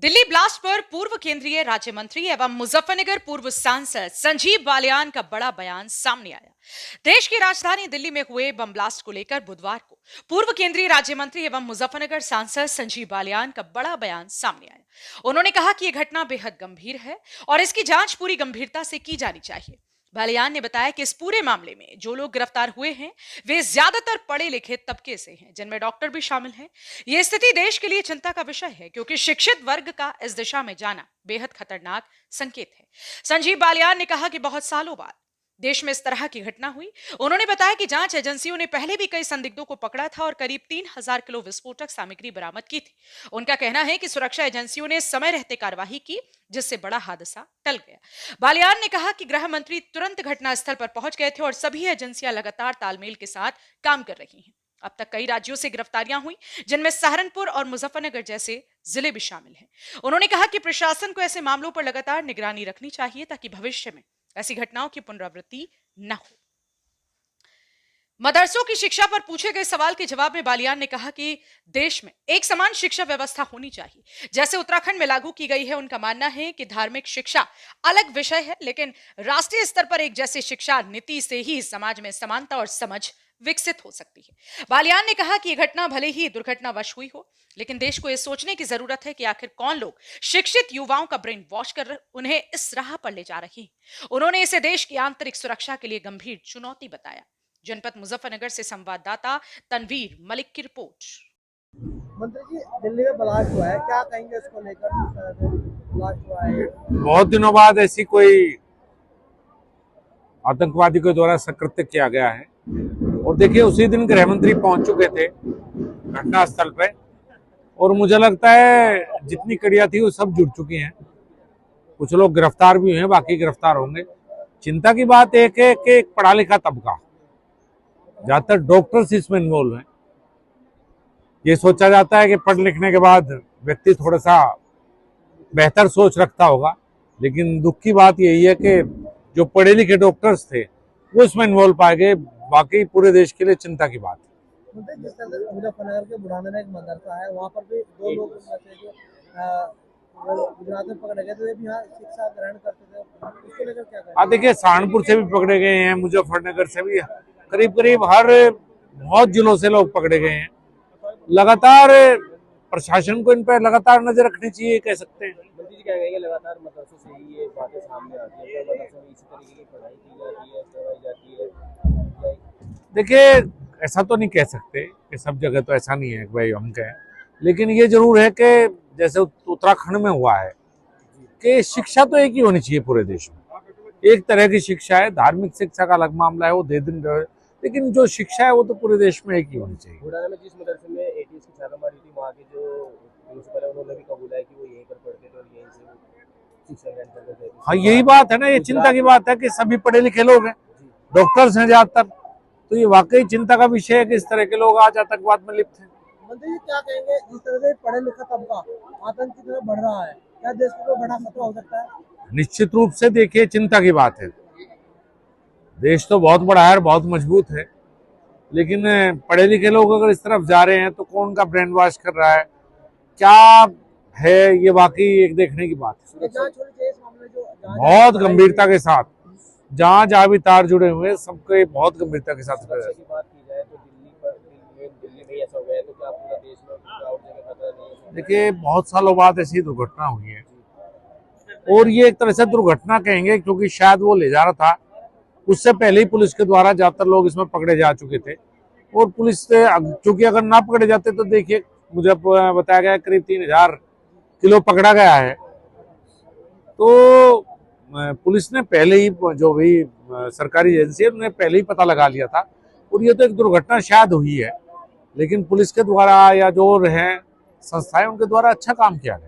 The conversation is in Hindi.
दिल्ली ब्लास्ट पर पूर्व केंद्रीय राज्य मंत्री एवं मुजफ्फरनगर पूर्व सांसद संजीव बालियान का बड़ा बयान सामने आया। देश की राजधानी दिल्ली में हुए बम ब्लास्ट को लेकर बुधवार को पूर्व केंद्रीय राज्य मंत्री एवं मुजफ्फरनगर सांसद संजीव बालियान का बड़ा बयान सामने आया। उन्होंने कहा कि यह घटना बेहद गंभीर है और इसकी जांच पूरी गंभीरता से की जानी चाहिए। बालियान ने बताया कि इस पूरे मामले में जो लोग गिरफ्तार हुए हैं वे ज्यादातर पढ़े लिखे तबके से हैं, जिनमें डॉक्टर भी शामिल हैं। यह स्थिति देश के लिए चिंता का विषय है, क्योंकि शिक्षित वर्ग का इस दिशा में जाना बेहद खतरनाक संकेत है। संजीव बालियान ने कहा कि बहुत सालों बाद देश में इस तरह की घटना हुई। उन्होंने बताया कि जांच एजेंसियों ने पहले भी कई संदिग्धों को पकड़ा था और करीब 3000 किलो विस्फोटक सामग्री बरामद की थी। उनका कहना है कि सुरक्षा एजेंसियों ने समय रहते कार्रवाई की, जिससे बड़ा हादसा टल गया। बालियान ने कहा कि गृह मंत्री तुरंत घटनास्थल पर पहुंच गए थे और सभी एजेंसियां लगातार तालमेल के साथ काम कर रही हैं। अब तक कई राज्यों से गिरफ्तारियां हुई, जिनमें सहारनपुर और मुजफ्फरनगर जैसे जिले भी शामिल हैं। उन्होंने कहा कि प्रशासन को ऐसे मामलों पर लगातार निगरानी रखनी चाहिए, ताकि भविष्य में ऐसी घटनाओं की पुनरावृत्ति न हो। मदरसों की शिक्षा पर पूछे गए सवाल के जवाब में बालियान ने कहा कि देश में एक समान शिक्षा व्यवस्था होनी चाहिए, जैसे उत्तराखंड में लागू की गई है। उनका मानना है कि धार्मिक शिक्षा अलग विषय है, लेकिन राष्ट्रीय स्तर पर एक जैसी शिक्षा नीति से ही समाज में समानता और समझ विकसित हो सकती है। बालियान ने कहा कि यह घटना भले ही दुर्घटनावश हुई हो, लेकिन देश को यह सोचने की जरूरत है कि आखिर कौन लोग शिक्षित युवाओं का ब्रेन वॉश कर उन्हें इस राह पर ले जा रहे हैं। उन्होंने इसे देश की आंतरिक सुरक्षा के लिए गंभीर चुनौती बताया। जनपद मुजफ्फरनगर से संवाददाता तनवीर मलिक की रिपोर्ट। मंत्री जी, दिल्ली में ब्लास्ट हुआ है, क्या कहेंगे इसको लेकर? किस तरह से ब्लास्ट हुआ है? बहुत दिनों बाद ऐसी कोई आतंकवादी के द्वारा सकृत्य किया गया है। और देखिए, उसी दिन गृह मंत्री पहुंच चुके थे घटनास्थल पे, और मुझे लगता है जितनी कड़ियां थी वो सब जुड़ चुकी हैं। कुछ लोग गिरफ्तार भी हुए हैं, बाकी गिरफ्तार होंगे। चिंता की बात एक है कि एक पढ़ा लिखा तबका, ज्यादातर डॉक्टर्स इसमें इन्वॉल्व हैं। ये सोचा जाता है कि पढ़ लिखने के बाद व्यक्ति थोड़ा सा बेहतर सोच रखता होगा, लेकिन दुख की बात यही है कि जो पढ़े लिखे डॉक्टर्स थे वो इसमें इन्वॉल्व पाए गए। बाकी पूरे देश के लिए चिंता की बात है। जिस तरह से मुजफ्फरनगर के बुढ़ाने में एक मदरसा है, वहाँ पर भी दो लोग गुजरात में पकड़े गए थे, भी यहाँ शिक्षा ग्रहण करते थे, उसको लेकर क्या कहेंगे? देखिए, सहारनपुर से भी पकड़े गए हैं, मुजफ्फरनगर से भी, करीब करीब हर बहुत जिलों से लोग पकड़े गए हैं। लगातार प्रशासन को इन पर लगातार नजर रखनी चाहिए, कह सकते हैं। मंत्री जी क्या कहेंगे? लगातार मदरसों से ही ये बातें सामने आती है, मदरसों में इसी तरीके की पढ़ाई की जाती है, करवाई जाती है। देखिए, ऐसा तो नहीं कह सकते कि सब जगह तो ऐसा नहीं है कि भाई हम कहें, लेकिन ये जरूर है कि जैसे उत्तराखंड में हुआ है कि शिक्षा तो एक ही होनी चाहिए पूरे देश में। एक तरह की शिक्षा है, धार्मिक शिक्षा का अलग मामला है, वो दे दिन, लेकिन जो शिक्षा है वो तो पूरे देश में एक ही होनी चाहिए। बुढ़ाने में जिस मदरसे में एटीएस की छापेमारी थी, वहाँ के जो प्रिंसिपल है उन्होंने भी कबूला है कि वो यहीं पर पढ़ते थे और यहीं से शिक्षा ग्रहण करते थे। हाँ, यही बात है ना, ये चिंता की बात है कि सभी पढ़े लिखे लोग हैं, डॉक्टर्स हैं ज्यादातर, तो ये वाकई चिंता का विषय है कि इस तरह के लोग आज आतंकवाद में लिप्त हैं। मंत्री जी क्या कहेंगे, जिस तरह से पढ़े लिखा तबका आतंक की तरफ बढ़ रहा है, क्या देश को बड़ा खतरा हो सकता है? निश्चित रूप से देखिए, चिंता की बात है। देश तो बहुत बड़ा है, बहुत मजबूत है, लेकिन पढ़े लिखे लोग अगर इस तरफ जा रहे हैं तो कौन का ब्रेन वॉश कर रहा है, क्या है, ये वाकई एक देखने की बात है। बहुत गंभीरता के साथ जहाँ जहाँ भी तार जुड़े हुए सबके बहुत गंभीरता के साथ। देखिए, बहुत सालों बाद ऐसी दुर्घटना हुई है, और ये एक तरह से दुर्घटना कहेंगे क्योंकि शायद वो ले जा रहा था, उससे पहले ही पुलिस के द्वारा ज्यादातर लोग इसमें पकड़े जा चुके थे। और पुलिस से चूंकि अगर ना पकड़े जाते तो देखिए, मुझे बताया गया करीब 3000 किलो पकड़ा गया है। तो पुलिस ने पहले ही, जो भी सरकारी एजेंसी है, उन्होंने पहले ही पता लगा लिया था। और ये तो एक दुर्घटना शायद हुई है, लेकिन पुलिस के द्वारा या जो हैं संस्थाएं, उनके द्वारा अच्छा काम किया गया।